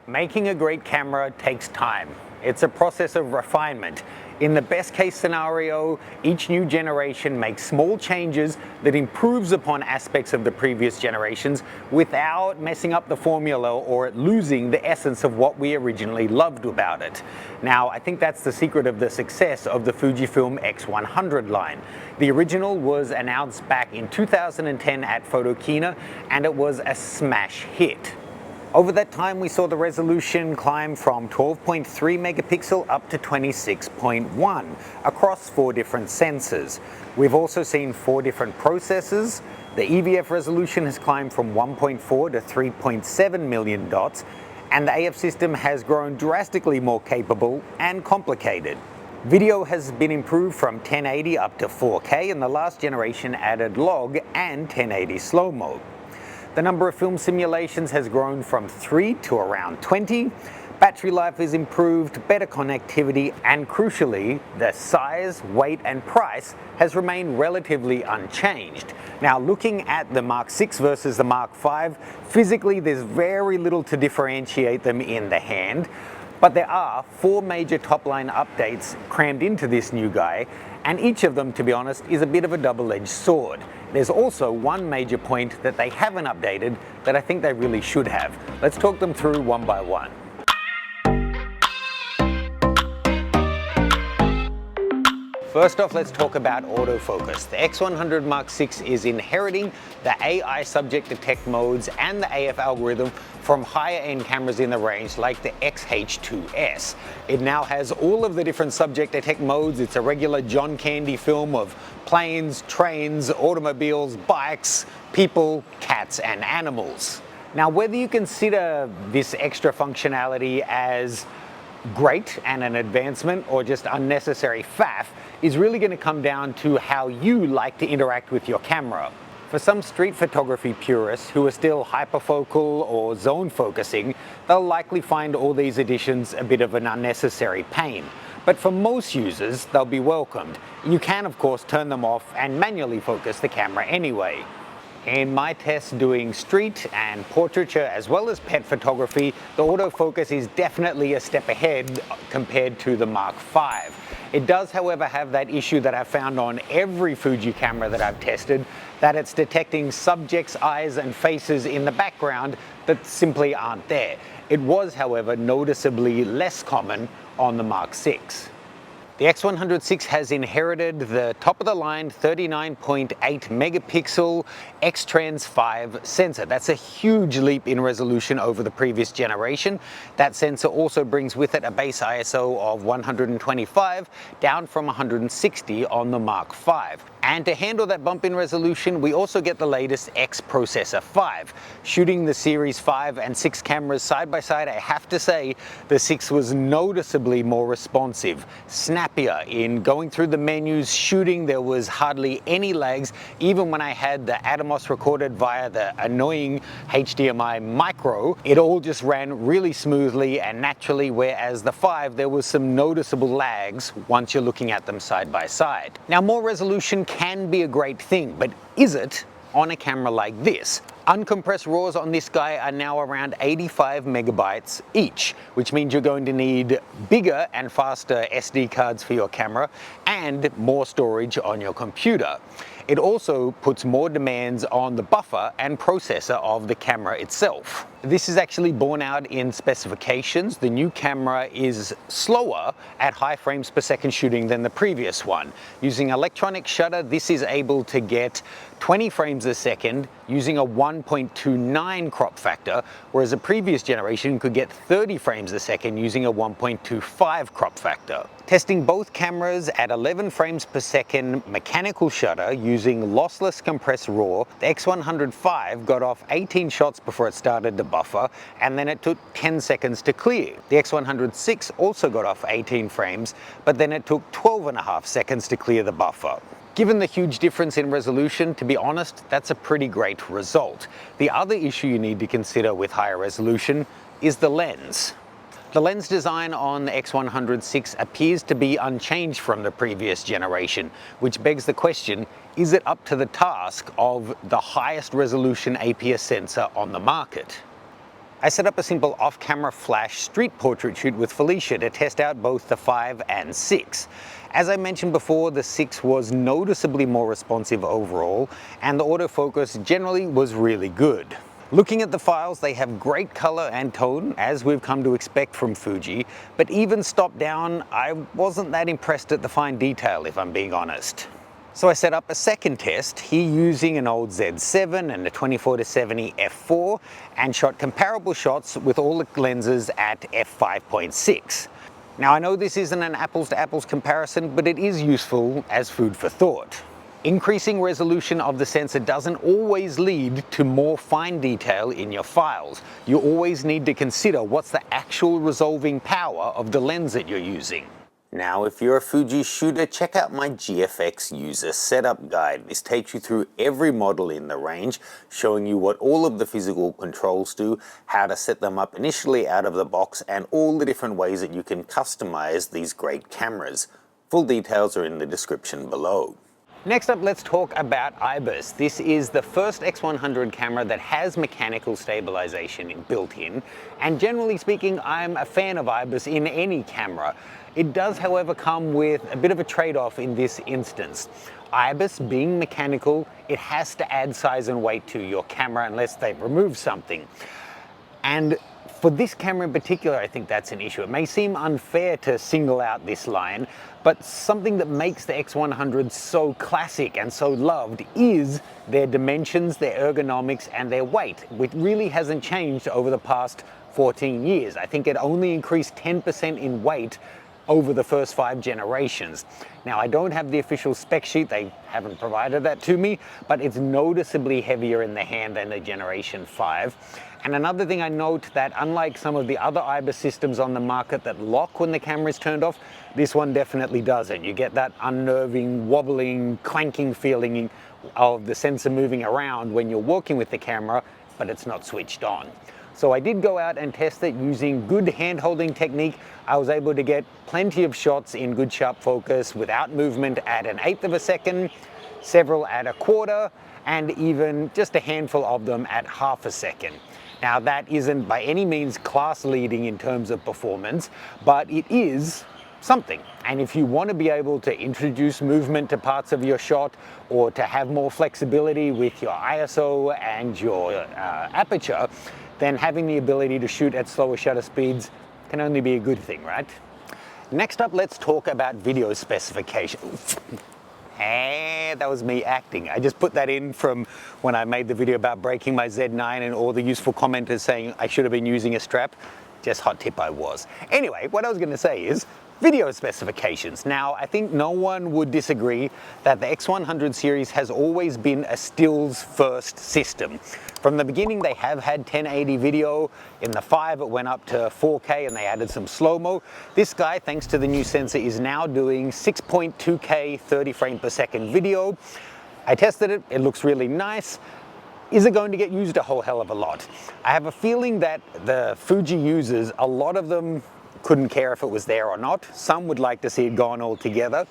Making a great camera takes time. It's a process of refinement. In the best case scenario, each new generation makes small changes that improves upon aspects of the previous generations without messing up the formula or losing the essence of what we originally loved about it. Now, I think that's the secret of the success of the Fujifilm X100 line. The original was announced back in 2010 at Photokina, and it was a smash hit. Over that time, we saw the resolution climb from 12.3 megapixel up to 26.1 across 4 different sensors. We've also seen 4 different processors. The EVF resolution has climbed from 1.4 to 3.7 million dots, and the AF system has grown drastically more capable and complicated. Video has been improved from 1080 up to 4K, and the last generation added log and 1080 slow-mo. The number of film simulations has grown from 3 to around 20. Battery life is improved, better connectivity, and crucially, the size, weight, and price has remained relatively unchanged. Now, looking at the Mark VI versus the Mark V, physically there's very little to differentiate them in the hand, but there are 4 major top-line updates crammed into this new guy, and each of them, to be honest, is a bit of a double-edged sword. There's also one major point that they haven't updated that I think they really should have. Let's talk them through one by one. First off, let's talk about autofocus. The X100 Mark VI is inheriting the AI subject detect modes and the AF algorithm from higher end cameras in the range like the XH2S. It now has all of the different subject detect modes. It's a regular John Candy film of planes, trains, automobiles, bikes, people, cats, and animals. Now, whether you consider this extra functionality as great and an advancement or just unnecessary faff is really going to come down to how you like to interact with your camera. For some street photography purists who are still hyperfocal or zone focusing, they'll likely find all these additions a bit of an unnecessary pain. But for most users, they'll be welcomed. You can, of course, turn them off and manually focus the camera anyway. In my tests doing street and portraiture as well as pet photography, the autofocus is definitely a step ahead compared to the Mark V. It does, however, have that issue that I've found on every Fuji camera that I've tested, that it's detecting subjects' eyes and faces in the background that simply aren't there. It was, however, noticeably less common on the Mark VI. The X100VI has inherited the top-of-the-line 39.8 megapixel X-Trans 5 sensor. That's a huge leap in resolution over the previous generation. That sensor also brings with it a base ISO of 125, down from 160 on the Mark V. And to handle that bump in resolution, we also get the latest X Processor 5. Shooting the Series 5 and 6 cameras side by side, I have to say the 6 was noticeably more responsive, snappier in going through the menus, shooting. There was hardly any lags, even when I had the Atomos recorded via the annoying HDMI micro. It all just ran really smoothly and naturally, whereas the 5, there was some noticeable lags once you're looking at them side by side. Now, more resolution can be a great thing, but is it on a camera like this? Uncompressed RAWs on this guy are now around 85 megabytes each, which means you're going to need bigger and faster SD cards for your camera and more storage on your computer. It also puts more demands on the buffer and processor of the camera itself. This is actually borne out in specifications. The new camera is slower at high frames per second shooting than the previous one. Using electronic shutter, this is able to get 20 frames a second using a 1.29 crop factor, whereas a previous generation could get 30 frames a second using a 1.25 crop factor. Testing both cameras at 11 frames per second mechanical shutter using lossless compressed RAW, the X100V got off 18 shots before it started to buffer, and then it took 10 seconds to clear. The X100VI also got off 18 frames, but then it took 12.5 seconds to clear the buffer. Given the huge difference in resolution, to be honest, that's a pretty great result. The other issue you need to consider with higher resolution is the lens. The lens design on the X100VI appears to be unchanged from the previous generation, which begs the question, is it up to the task of the highest resolution APS sensor on the market? I set up a simple off-camera flash street portrait shoot with Felicia to test out both the 5 and 6. As I mentioned before, the 6 was noticeably more responsive overall, and the autofocus generally was really good. Looking at the files, they have great color and tone, as we've come to expect from Fuji, but even stop down, I wasn't that impressed at the fine detail, if I'm being honest. So I set up a second test, here using an old Z7 and a 24-70 f4, and shot comparable shots with all the lenses at f5.6. Now I know this isn't an apples to apples comparison, but it is useful as food for thought. Increasing resolution of the sensor doesn't always lead to more fine detail in your files. You always need to consider what's the actual resolving power of the lens that you're using. Now, if you're a Fuji shooter, check out my GFX user setup guide. This takes you through every model in the range, showing you what all of the physical controls do, how to set them up initially out of the box, and all the different ways that you can customize these great cameras. Full details are in the description below. Next up, let's talk about IBIS. This is the first X100 camera that has mechanical stabilization built in, and generally speaking, I'm a fan of IBIS in any camera. It does, however, come with a bit of a trade-off in this instance. IBIS being mechanical, it has to add size and weight to your camera unless they've removed something. And for this camera in particular, I think that's an issue. It may seem unfair to single out this line, but something that makes the X100 so classic and so loved is their dimensions, their ergonomics, and their weight, which really hasn't changed over the past 14 years. I think it only increased 10% in weight over the first 5 generations. Now, I don't have the official spec sheet, they haven't provided that to me, but it's noticeably heavier in the hand than the Generation 5. And another thing I note that unlike some of the other IBIS systems on the market that lock when the camera is turned off, this one definitely doesn't. You get that unnerving, wobbling, clanking feeling of the sensor moving around when you're working with the camera, but it's not switched on. So I did go out and test it using good hand-holding technique. I was able to get plenty of shots in good sharp focus without movement at 1/8 of a second, several at 1/4, and even just a handful of them at 1/2 a second. Now that isn't by any means class leading in terms of performance, but it is something. And if you want to be able to introduce movement to parts of your shot or to have more flexibility with your ISO and your aperture, then having the ability to shoot at slower shutter speeds can only be a good thing, right? Next up, let's talk about video specification. That was me acting. I just put that in from when I made the video about breaking my Z9 and all the useful commenters saying I should have been using a strap. Just hot tip I was. Anyway, what I was going to say is video specifications. Now, I think no one would disagree that the X100 series has always been a stills first system. From the beginning, they have had 1080 video. In the 5, it went up to 4K and they added some slow-mo. This guy, thanks to the new sensor, is now doing 6.2K 30 frame per second video. I tested it, it looks really nice. Is it going to get used a whole hell of a lot? I have a feeling that the Fuji users, a lot of them couldn't care if it was there or not. Some would like to see it gone altogether.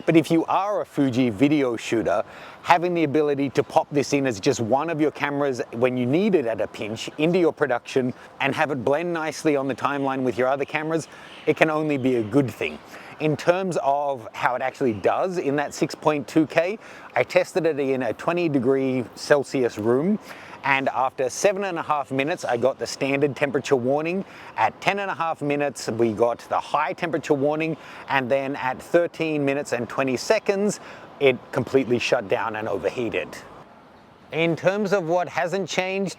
But if you are a Fuji video shooter, having the ability to pop this in as just one of your cameras when you need it at a pinch into your production and have it blend nicely on the timeline with your other cameras, it can only be a good thing. In terms of how it actually does in that 6.2K, I tested it in a 20°C room, and after 7.5 minutes, I got the standard temperature warning. At 10.5 minutes, we got the high temperature warning, and then at 13 minutes and 20 seconds, it completely shut down and overheated. In terms of what hasn't changed,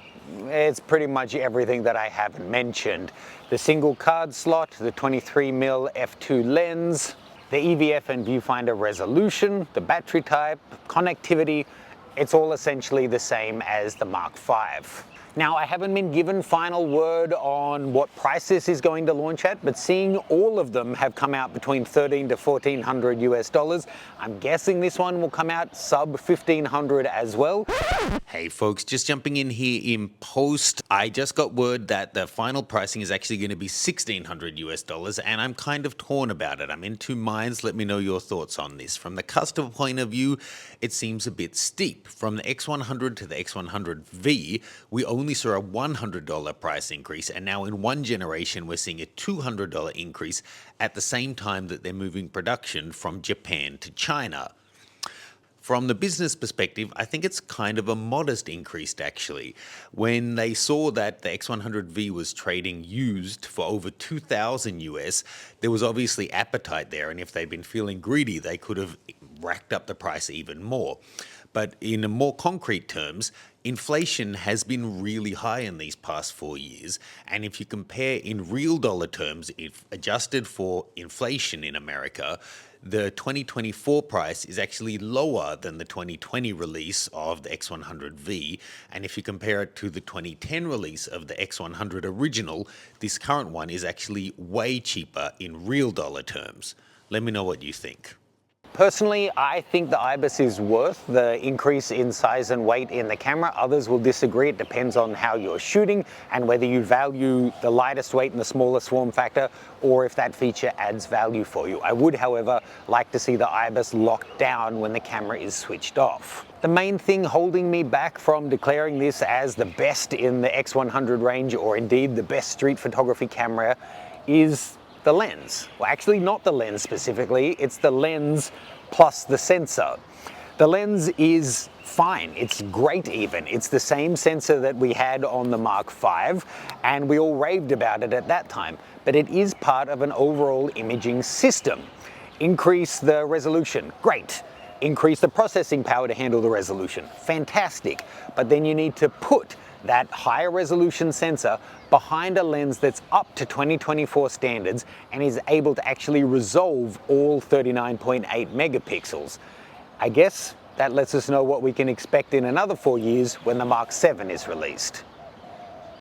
it's pretty much everything that I haven't mentioned. The single card slot, the 23mm f2 lens, the EVF and viewfinder resolution, the battery type, connectivity, it's all essentially the same as the Mark V. Now, I haven't been given final word on what price this is going to launch at, but seeing all of them have come out between $1,300 to $1,400 US, I'm guessing this one will come out sub 1,500 as well. Hey folks, just jumping in here in post, I just got word that the final pricing is actually going to be $1,600 US, and I'm kind of torn about it. I'm in two minds. Let me know your thoughts on this. From the customer point of view, it seems a bit steep. From the X100 to the X100V, we only only saw a $100 price increase, and now in one generation we're seeing a $200 increase at the same time that they're moving production from Japan to China. From the business perspective, I think it's kind of a modest increase actually. When they saw that the X100V was trading used for over 2,000 US, there was obviously appetite there, and if they'd been feeling greedy, they could have racked up the price even more. But in more concrete terms, inflation has been really high in these past 4 years, and if you compare in real dollar terms, if adjusted for inflation in America, the 2024 price is actually lower than the 2020 release of the X100V, and if you compare it to the 2010 release of the X100 original, this current one is actually way cheaper in real dollar terms. Let me know what you think. Personally, I think the IBIS is worth the increase in size and weight in the camera. Others will disagree. It depends on how you're shooting and whether you value the lightest weight and the smallest form factor, or if that feature adds value for you. I would, however, like to see the IBIS locked down when the camera is switched off. The main thing holding me back from declaring this as the best in the X100 range, or indeed the best street photography camera, is the lens. Well, actually not the lens specifically, it's the lens plus the sensor. The lens is fine, it's great even. It's the same sensor that we had on the Mark V, and we all raved about it at that time, but it is part of an overall imaging system. Increase the resolution, great. Increase the processing power to handle the resolution, fantastic. But then you need to put that higher resolution sensor behind a lens that's up to 2024 standards and is able to actually resolve all 39.8 megapixels. I guess that lets us know what we can expect in another 4 years when the Mark VII is released.